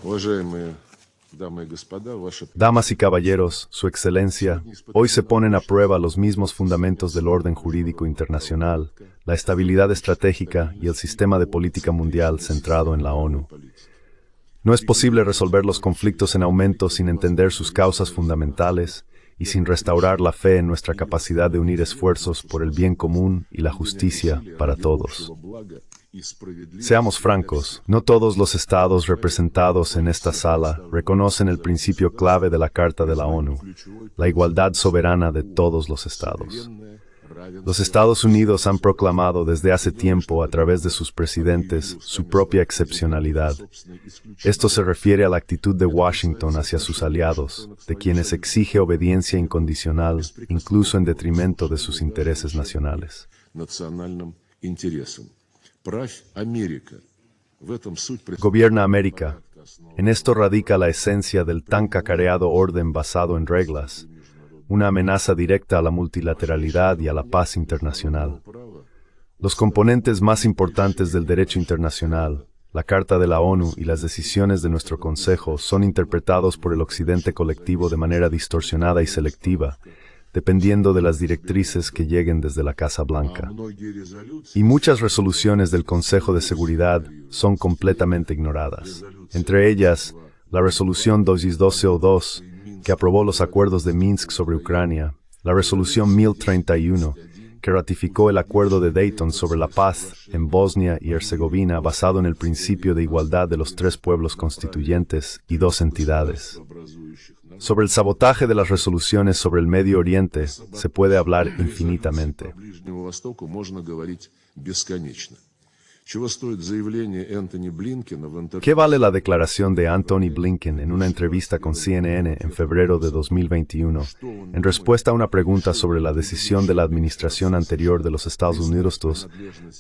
Уважаемые дамы и господа, ваша... Damas y caballeros, Su Excelencia, hoy se ponen a prueba los mismos fundamentos del orden jurídico internacional, la estabilidad estratégica y el sistema de política mundial centrado en la ONU. No es posible resolver los conflictos en aumento sin entender sus causas fundamentales y sin restaurar la fe en nuestra capacidad de unir esfuerzos por el bien común y la justicia para todos. Seamos francos, no todos los estados representados en esta sala reconocen el principio clave de la Carta de la ONU, la igualdad soberana de todos los estados. Los Estados Unidos han proclamado desde hace tiempo a través de sus presidentes su propia excepcionalidad. Esto se refiere a la actitud de Washington hacia sus aliados, de quienes exige obediencia incondicional, incluso en detrimento de sus intereses nacionales. Gobierna América. En esto radica la esencia del tan cacareado orden basado en reglas, una amenaza directa a la multilateralidad y a la paz internacional. Los componentes más importantes del derecho internacional, la Carta de la ONU y las decisiones de nuestro Consejo son interpretados por el Occidente colectivo de manera distorsionada y selectiva, dependiendo de las directrices que lleguen desde la Casa Blanca. Y muchas resoluciones del Consejo de Seguridad son completamente ignoradas. Entre ellas, la resolución 2202, que aprobó los acuerdos de Minsk sobre Ucrania, la resolución 1031, que ratificó el acuerdo de Dayton sobre la paz en Bosnia y Herzegovina basado en el principio de igualdad de los tres pueblos constituyentes y dos entidades. Sobre el sabotaje de las resoluciones sobre el Medio Oriente se puede hablar infinitamente. ¿Qué vale la declaración de Antony Blinken en una entrevista con CNN en febrero de 2021, en respuesta a una pregunta sobre la decisión de la administración anterior de los Estados Unidos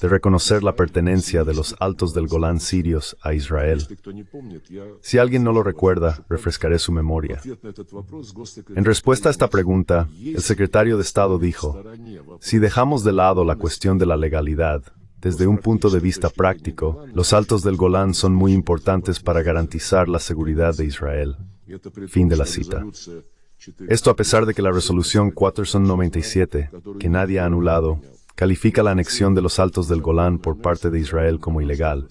de reconocer la pertenencia de los Altos del Golán sirios a Israel? Si alguien no lo recuerda, refrescaré su memoria. En respuesta a esta pregunta, el secretario de Estado dijo: si dejamos de lado la cuestión de la legalidad, desde un punto de vista práctico, los Altos del Golán son muy importantes para garantizar la seguridad de Israel. Fin de la cita. Esto a pesar de que la resolución 497, que nadie ha anulado, califica la anexión de los Altos del Golán por parte de Israel como ilegal.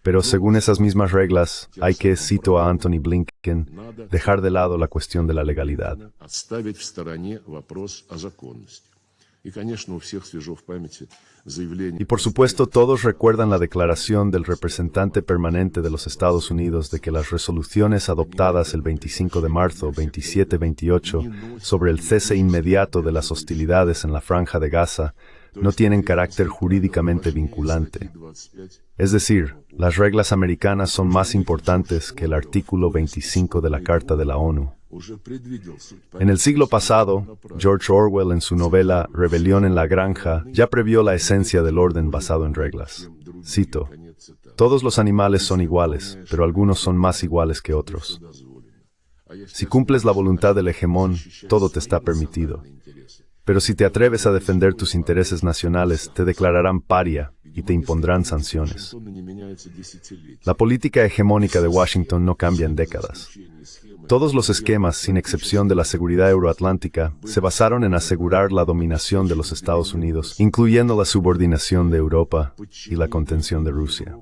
Pero según esas mismas reglas, hay que, cito a Antony Blinken, dejar de lado la cuestión de la legalidad. Y por supuesto todos recuerdan la declaración del representante permanente de los Estados Unidos de que las resoluciones adoptadas el 25 de marzo 2728 sobre el cese inmediato de las hostilidades en la Franja de Gaza no tienen carácter jurídicamente vinculante. Es decir, las reglas americanas son más importantes que el artículo 25 de la Carta de la ONU. En el siglo pasado, George Orwell en su novela Rebelión en la Granja ya previó la esencia del orden basado en reglas. Cito: todos los animales son iguales, pero algunos son más iguales que otros. Si cumples la voluntad del hegemón, todo te está permitido. Pero si te atreves a defender tus intereses nacionales, te declararán paria y te impondrán sanciones. La política hegemónica de Washington no cambia en décadas. Todos los esquemas, sin excepción de la seguridad euroatlántica, se basaron en asegurar la dominación de los Estados Unidos, incluyendo la subordinación de Europa y la contención de Rusia.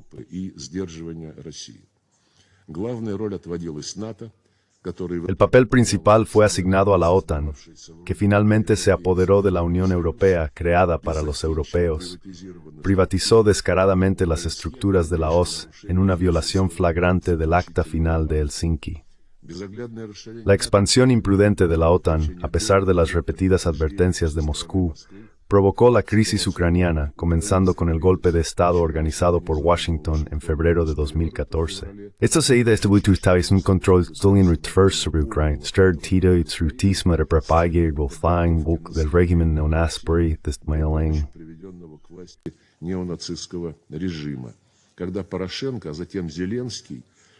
El papel principal fue asignado a la OTAN, que finalmente se apoderó de la Unión Europea creada para los europeos, privatizó descaradamente las estructuras de la OSCE en una violación flagrante del Acta Final de Helsinki. La expansión imprudente de la OTAN, a pesar de las repetidas advertencias de Moscú, provocó la crisis ucraniana, comenzando con el golpe de Estado organizado por Washington en febrero de 2014. Esta seguida estuvo es un control sobre Ucrania, stirred Tito y trutismo de propagir volfang del régimen neonazi desmailing.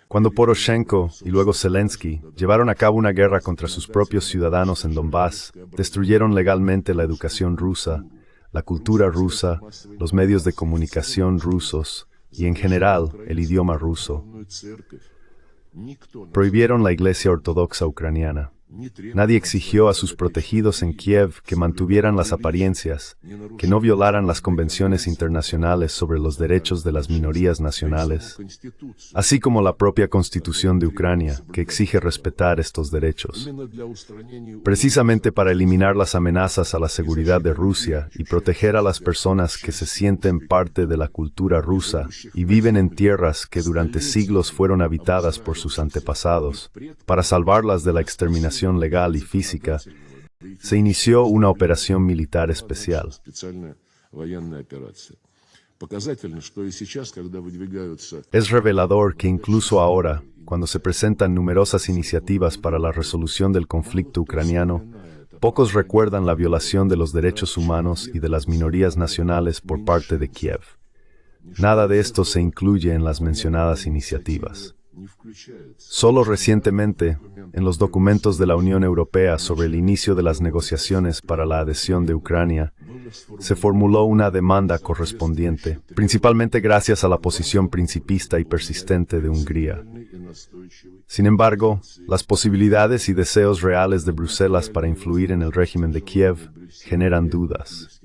Cuando Poroshenko y luego Zelensky llevaron a cabo una guerra contra sus propios ciudadanos en Donbass, destruyeron legalmente la educación rusa, la cultura rusa, los medios de comunicación rusos y, en general, el idioma ruso. Prohibieron la Iglesia Ortodoxa ucraniana. Nadie exigió a sus protegidos en Kiev que mantuvieran las apariencias, que no violaran las convenciones internacionales sobre los derechos de las minorías nacionales, así como la propia Constitución de Ucrania, que exige respetar estos derechos. Precisamente para eliminar las amenazas a la seguridad de Rusia y proteger a las personas que se sienten parte de la cultura rusa y viven en tierras que durante siglos fueron habitadas por sus antepasados, para salvarlas de la exterminación legal y física, se inició una operación militar especial. Es revelador que incluso ahora, cuando se presentan numerosas iniciativas para la resolución del conflicto ucraniano, pocos recuerdan la violación de los derechos humanos y de las minorías nacionales por parte de Kiev. Nada de esto se incluye en las mencionadas iniciativas. Solo recientemente, en los documentos de la Unión Europea sobre el inicio de las negociaciones para la adhesión de Ucrania, se formuló una demanda correspondiente, principalmente gracias a la posición principista y persistente de Hungría. Sin embargo, las posibilidades y deseos reales de Bruselas para influir en el régimen de Kiev generan dudas.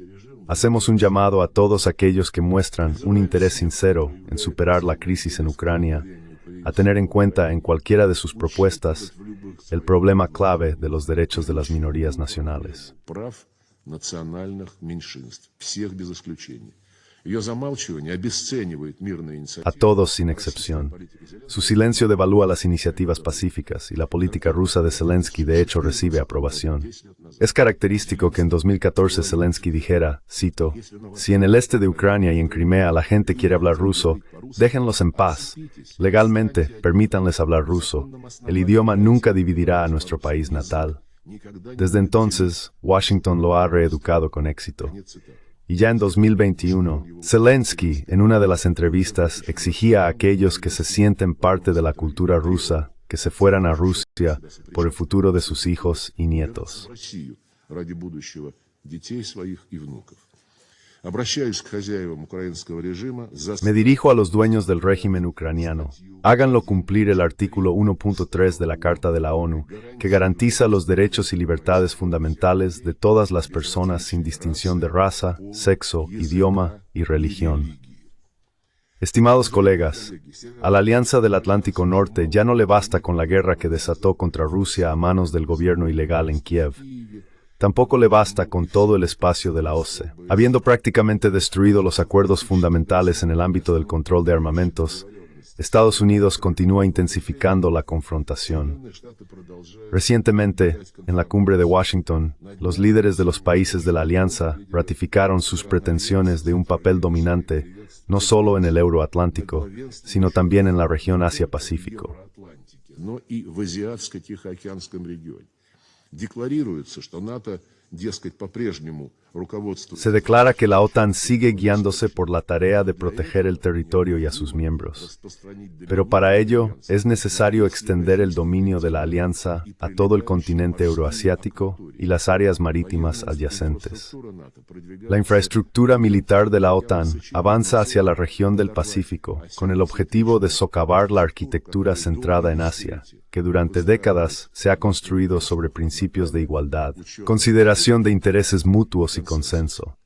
Hacemos un llamado a todos aquellos que muestran un interés sincero en superar la crisis en Ucrania, a tener en cuenta en cualquiera de sus propuestas el problema clave de los derechos de las minorías nacionales. A todos sin excepción. Su silencio devalúa las iniciativas pacíficas y la política rusa de Zelensky de hecho recibe aprobación. Es característico que en 2014 Zelensky dijera, cito, «Si en el este de Ucrania y en Crimea la gente quiere hablar ruso, déjenlos en paz. Legalmente, permítanles hablar ruso. El idioma nunca dividirá a nuestro país natal». Desde entonces, Washington lo ha reeducado con éxito. Y ya en 2021, Zelensky, en una de las entrevistas, exigía a aquellos que se sienten parte de la cultura rusa que se fueran a Rusia por el futuro de sus hijos y nietos. Me dirijo a los dueños del régimen ucraniano. Háganlo cumplir el artículo 1.3 de la Carta de la ONU, que garantiza los derechos y libertades fundamentales de todas las personas sin distinción de raza, sexo, idioma y religión. Estimados colegas, a la Alianza del Atlántico Norte ya no le basta con la guerra que desató contra Rusia a manos del gobierno ilegal en Kiev. Tampoco le basta con todo el espacio de la OSCE. Habiendo prácticamente destruido los acuerdos fundamentales en el ámbito del control de armamentos, Estados Unidos continúa intensificando la confrontación. Recientemente, en la cumbre de Washington, los líderes de los países de la Alianza ratificaron sus pretensiones de un papel dominante no solo en el Euroatlántico, sino también en la región Asia-Pacífico. Se declara que la OTAN sigue guiándose por la tarea de proteger el territorio y a sus miembros. Pero para ello es necesario extender el dominio de la alianza a todo el continente euroasiático y las áreas marítimas adyacentes. La infraestructura militar de la OTAN avanza hacia la región del Pacífico con el objetivo de socavar la arquitectura centrada en Asia, que durante décadas se ha construido sobre principios de igualdad, consideración de intereses mutuos y consenso.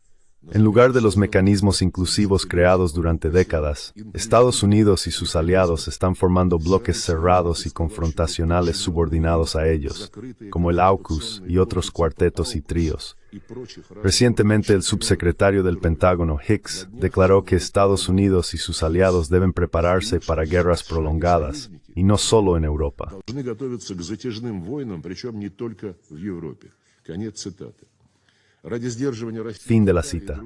En lugar de los mecanismos inclusivos creados durante décadas, Estados Unidos y sus aliados están formando bloques cerrados y confrontacionales subordinados a ellos, como el AUKUS y otros cuartetos y tríos. Recientemente el subsecretario del Pentágono, Hicks, declaró que Estados Unidos y sus aliados deben prepararse para guerras prolongadas, y no solo en Europa. Fin de la cita.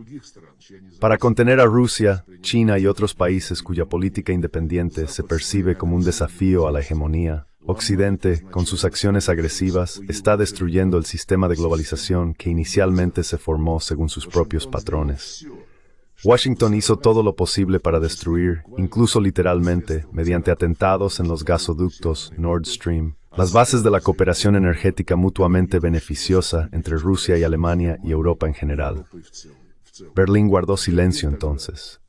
Para contener a Rusia, China y otros países cuya política independiente se percibe como un desafío a la hegemonía, Occidente, con sus acciones agresivas, está destruyendo el sistema de globalización que inicialmente se formó según sus propios patrones. Washington hizo todo lo posible para destruir, incluso literalmente, mediante atentados en los gasoductos Nord Stream, las bases de la cooperación energética mutuamente beneficiosa entre Rusia y Alemania y Europa en general. Berlín guardó silencio entonces.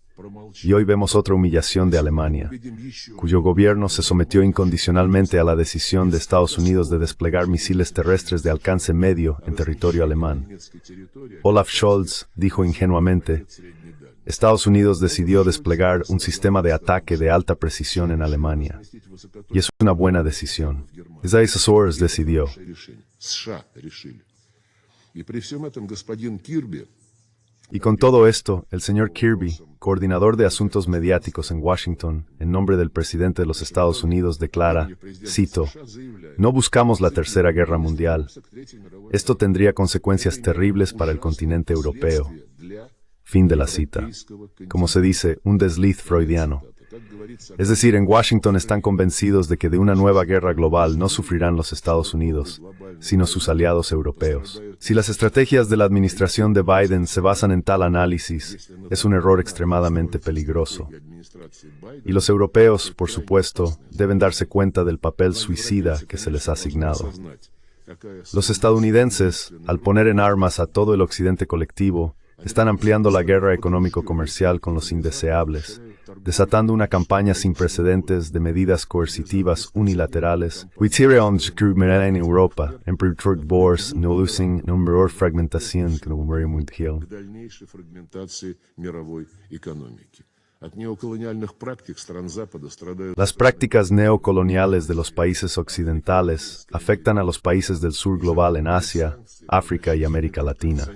Y hoy vemos otra humillación de Alemania, cuyo gobierno se sometió incondicionalmente a la decisión de Estados Unidos de desplegar misiles terrestres de alcance medio en territorio alemán. Olaf Scholz dijo ingenuamente: Estados Unidos decidió desplegar un sistema de ataque de alta precisión en Alemania. Y es una buena decisión. Isaiah Soares decidió. Y con todo esto, el señor Kirby, coordinador de asuntos mediáticos en Washington, en nombre del presidente de los Estados Unidos, declara, cito, «No buscamos la Tercera Guerra Mundial. Esto tendría consecuencias terribles para el continente europeo». Fin de la cita. Como se dice, un desliz freudiano. Es decir, en Washington están convencidos de que de una nueva guerra global no sufrirán los Estados Unidos, sino sus aliados europeos. Si las estrategias de la administración de Biden se basan en tal análisis, es un error extremadamente peligroso. Y los europeos, por supuesto, deben darse cuenta del papel suicida que se les ha asignado. Los estadounidenses, al poner en armas a todo el occidente colectivo, están ampliando la guerra económico-comercial con los indeseables, desatando una campaña sin precedentes de medidas coercitivas unilaterales. En Europa, en Bors, no losing number fragmentación que no mundial. Las prácticas neocoloniales de los países occidentales afectan a los países del sur global en Asia, África y América Latina.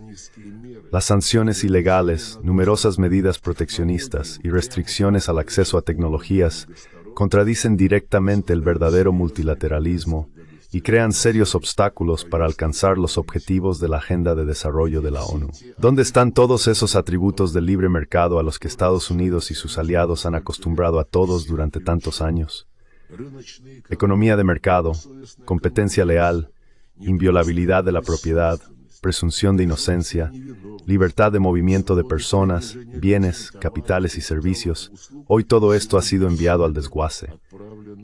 Las sanciones ilegales, numerosas medidas proteccionistas y restricciones al acceso a tecnologías contradicen directamente el verdadero multilateralismo y crean serios obstáculos para alcanzar los objetivos de la Agenda de Desarrollo de la ONU. ¿Dónde están todos esos atributos del libre mercado a los que Estados Unidos y sus aliados han acostumbrado a todos durante tantos años? Economía de mercado, competencia leal, inviolabilidad de la propiedad, presunción de inocencia, libertad de movimiento de personas, bienes, capitales y servicios. Hoy todo esto ha sido enviado al desguace.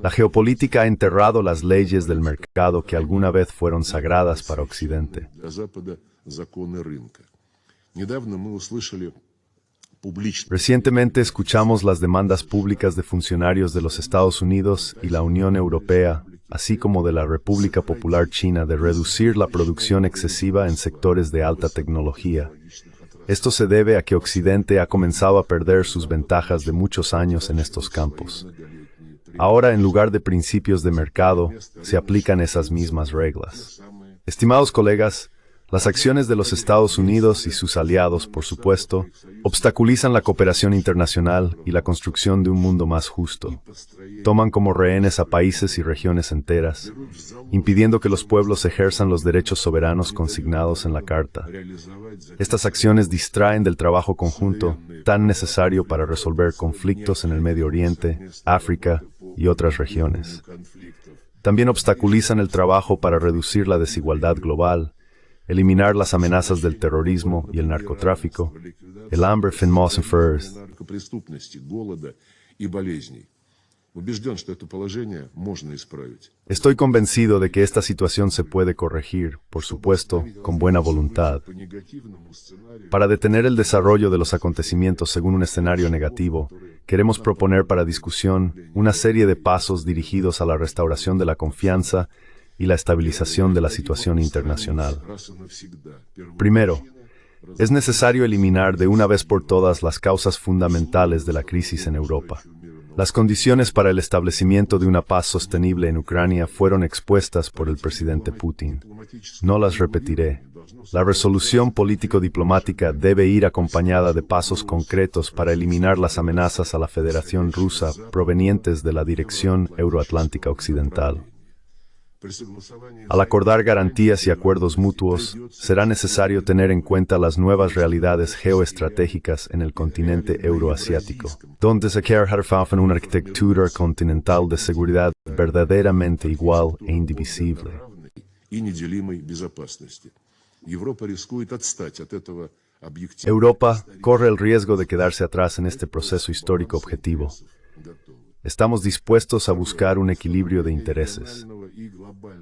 La geopolítica ha enterrado las leyes del mercado que alguna vez fueron sagradas para Occidente. Recientemente escuchamos las demandas públicas de funcionarios de los Estados Unidos y la Unión Europea, así como de la República Popular China, de reducir la producción excesiva en sectores de alta tecnología. Esto se debe a que Occidente ha comenzado a perder sus ventajas de muchos años en estos campos. Ahora, en lugar de principios de mercado, se aplican esas mismas reglas. Estimados colegas, las acciones de los Estados Unidos y sus aliados, por supuesto, obstaculizan la cooperación internacional y la construcción de un mundo más justo. Toman como rehenes a países y regiones enteras, impidiendo que los pueblos ejerzan los derechos soberanos consignados en la Carta. Estas acciones distraen del trabajo conjunto tan necesario para resolver conflictos en el Medio Oriente, África y otras regiones. También obstaculizan el trabajo para reducir la desigualdad global, eliminar las amenazas del terrorismo y el narcotráfico, el hambre Estoy convencido de que esta situación se puede corregir, por supuesto, con buena voluntad. Para detener el desarrollo de los acontecimientos según un escenario negativo, queremos proponer para discusión una serie de pasos dirigidos a la restauración de la confianza y la estabilización de la situación internacional. Primero, es necesario eliminar de una vez por todas las causas fundamentales de la crisis en Europa. Las condiciones para el establecimiento de una paz sostenible en Ucrania fueron expuestas por el presidente Putin. No las repetiré. La resolución político-diplomática debe ir acompañada de pasos concretos para eliminar las amenazas a la Federación Rusa provenientes de la dirección euroatlántica occidental. Al acordar garantías y acuerdos mutuos, será necesario tener en cuenta las nuevas realidades geoestratégicas en el continente euroasiático, donde se quiere hacer una arquitectura continental de seguridad verdaderamente igual e indivisible. Europa corre el riesgo de quedarse atrás en este proceso histórico objetivo. estamos dispuestos a buscar un equilibrio de intereses.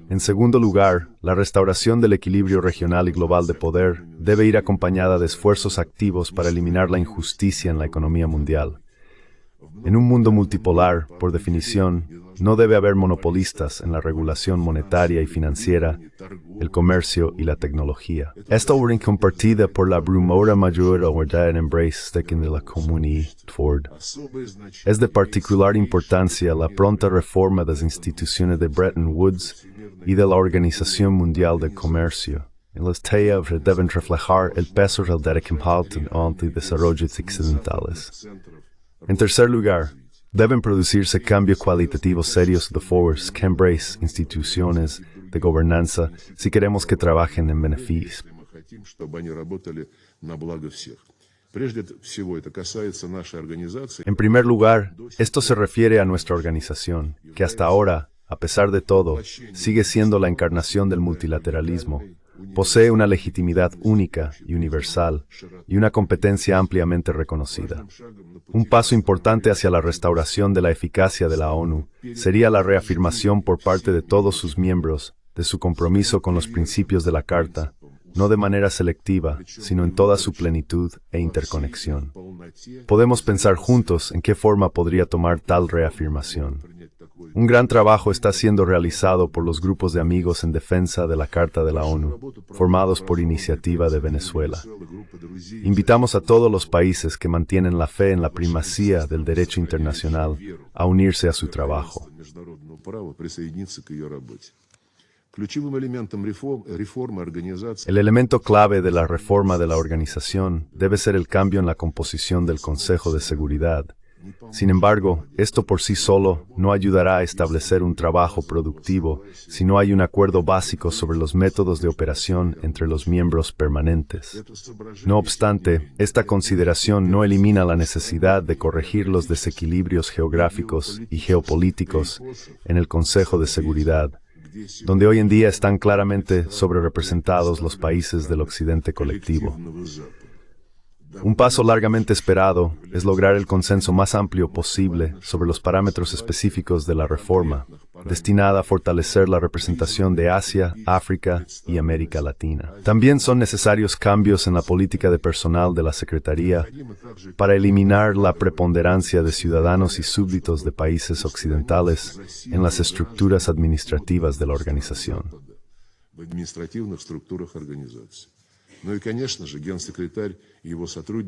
En segundo lugar, la restauración del equilibrio regional y global de poder debe ir acompañada de esfuerzos activos para eliminar la injusticia en la economía mundial. En un mundo multipolar, por definición, no debe haber monopolistas en la regulación monetaria y financiera, el comercio y la tecnología. Esta orden compartida por la abrumadora mayoría en embrace de la comunidad Ford. Es de particular importancia la pronta reforma de las instituciones de Bretton Woods y de la Organización Mundial del Comercio. En las TEA deben reflejar el peso del derecho ante desarrollos occidentales. En tercer lugar, deben producirse cambios cualitativos serios de force que embrace instituciones de gobernanza si queremos que trabajen en beneficio. En primer lugar, esto se refiere a nuestra organización, que hasta ahora, a pesar de todo, sigue siendo la encarnación del multilateralismo. Posee una legitimidad única y universal y una competencia ampliamente reconocida. Un paso importante hacia la restauración de la eficacia de la ONU sería la reafirmación por parte de todos sus miembros de su compromiso con los principios de la Carta, no de manera selectiva, sino en toda su plenitud e interconexión. Podemos pensar juntos en qué forma podría tomar tal reafirmación. Un gran trabajo está siendo realizado por los grupos de amigos en defensa de la Carta de la ONU, formados por iniciativa de Venezuela. Invitamos a todos los países que mantienen la fe en la primacía del derecho internacional a unirse a su trabajo. El elemento clave de la reforma de la organización debe ser el cambio en la composición del Consejo de Seguridad. Sin embargo, esto por sí solo no ayudará a establecer un trabajo productivo si no hay un acuerdo básico sobre los métodos de operación entre los miembros permanentes. No obstante, esta consideración no elimina la necesidad de corregir los desequilibrios geográficos y geopolíticos en el Consejo de Seguridad, donde hoy en día están claramente sobrerepresentados los países del occidente colectivo. Un paso largamente esperado es lograr el consenso más amplio posible sobre los parámetros específicos de la reforma, destinada a fortalecer la representación de Asia, África y América Latina. También son necesarios cambios en la política de personal de la Secretaría para eliminar la preponderancia de ciudadanos y súbditos de países occidentales en las estructuras administrativas de la organización.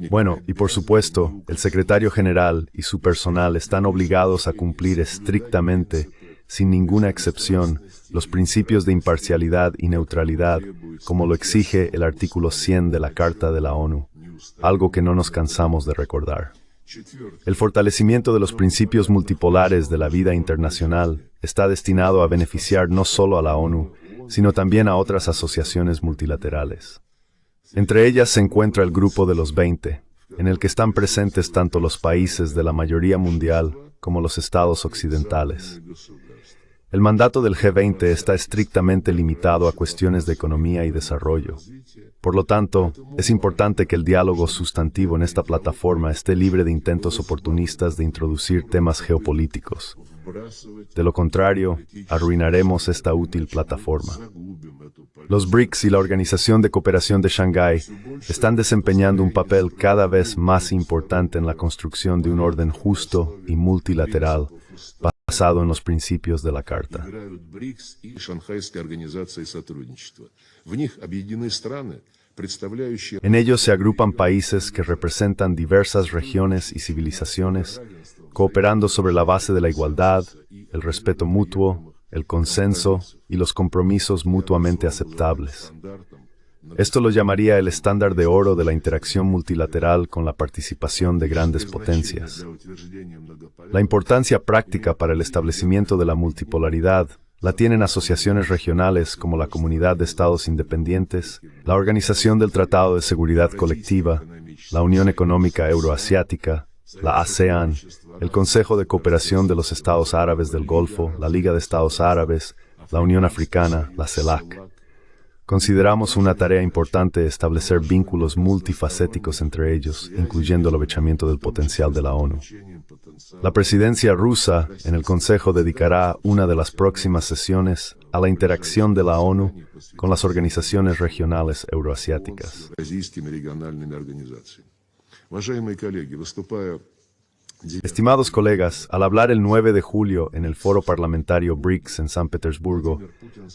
Bueno, y por supuesto, el secretario general y su personal están obligados a cumplir estrictamente, sin ninguna excepción, los principios de imparcialidad y neutralidad, como lo exige el artículo 100 de la Carta de la ONU, algo que no nos cansamos de recordar. El fortalecimiento de los principios multipolares de la vida internacional está destinado a beneficiar no solo a la ONU, sino también a otras asociaciones multilaterales. Entre ellas se encuentra el Grupo de los 20, en el que están presentes tanto los países de la mayoría mundial como los estados occidentales. El mandato del G20 está estrictamente limitado a cuestiones de economía y desarrollo. Por lo tanto, es importante que el diálogo sustantivo en esta plataforma esté libre de intentos oportunistas de introducir temas geopolíticos. De lo contrario, arruinaremos esta útil plataforma. Los BRICS y la Organización de Cooperación de Shanghái están desempeñando un papel cada vez más importante en la construcción de un orden justo y multilateral basado en los principios de la Carta. En ellos se agrupan países que representan diversas regiones y civilizaciones, cooperando sobre la base de la igualdad, el respeto mutuo, el consenso y los compromisos mutuamente aceptables. Esto lo llamaría el estándar de oro de la interacción multilateral con la participación de grandes potencias. La importancia práctica para el establecimiento de la multipolaridad la tienen asociaciones regionales como la Comunidad de Estados Independientes, la Organización del Tratado de Seguridad Colectiva, la Unión Económica Euroasiática, la ASEAN, el Consejo de Cooperación de los Estados Árabes del Golfo, la Liga de Estados Árabes, la Unión Africana, la CELAC. Consideramos una tarea importante establecer vínculos multifacéticos entre ellos, incluyendo el aprovechamiento del potencial de la ONU. La presidencia rusa en el Consejo dedicará una de las próximas sesiones a la interacción de la ONU con las organizaciones regionales euroasiáticas. Estimados colegas, al hablar el 9 de julio en el foro parlamentario BRICS en San Petersburgo,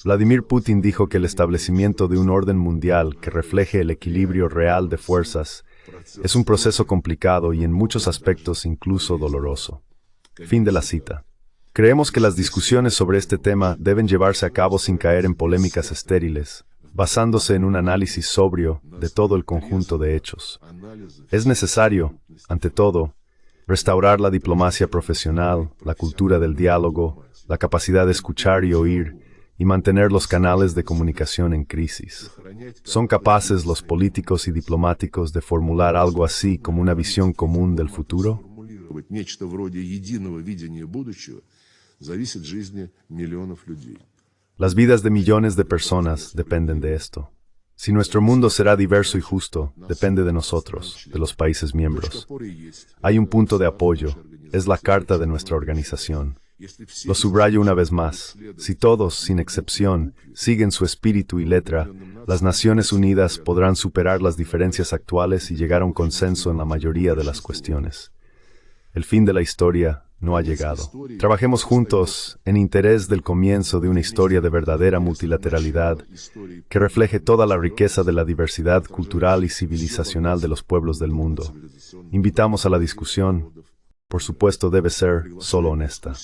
Vladimir Putin dijo que el establecimiento de un orden mundial que refleje el equilibrio real de fuerzas es un proceso complicado y en muchos aspectos incluso doloroso. Fin de la cita. Creemos que las discusiones sobre este tema deben llevarse a cabo sin caer en polémicas estériles, basándose en un análisis sobrio de todo el conjunto de hechos. Es necesario, ante todo, restaurar la diplomacia profesional, la cultura del diálogo, la capacidad de escuchar y oír, y mantener los canales de comunicación en crisis. ¿Son capaces los políticos y diplomáticos de formular algo así como una visión común del futuro? Las vidas de millones de personas dependen de esto. Si nuestro mundo será diverso y justo, depende de nosotros, de los países miembros. Hay un punto de apoyo, es la carta de nuestra organización. Lo subrayo una vez más. Si todos, sin excepción, siguen su espíritu y letra, las Naciones Unidas podrán superar las diferencias actuales y llegar a un consenso en la mayoría de las cuestiones. El fin de la historia no ha llegado. Trabajemos juntos en interés del comienzo de una historia de verdadera multilateralidad que refleje toda la riqueza de la diversidad cultural y civilizacional de los pueblos del mundo. Invitamos a la discusión. Por supuesto, debe ser solo honesta.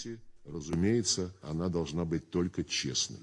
Разумеется, она должна быть только честной.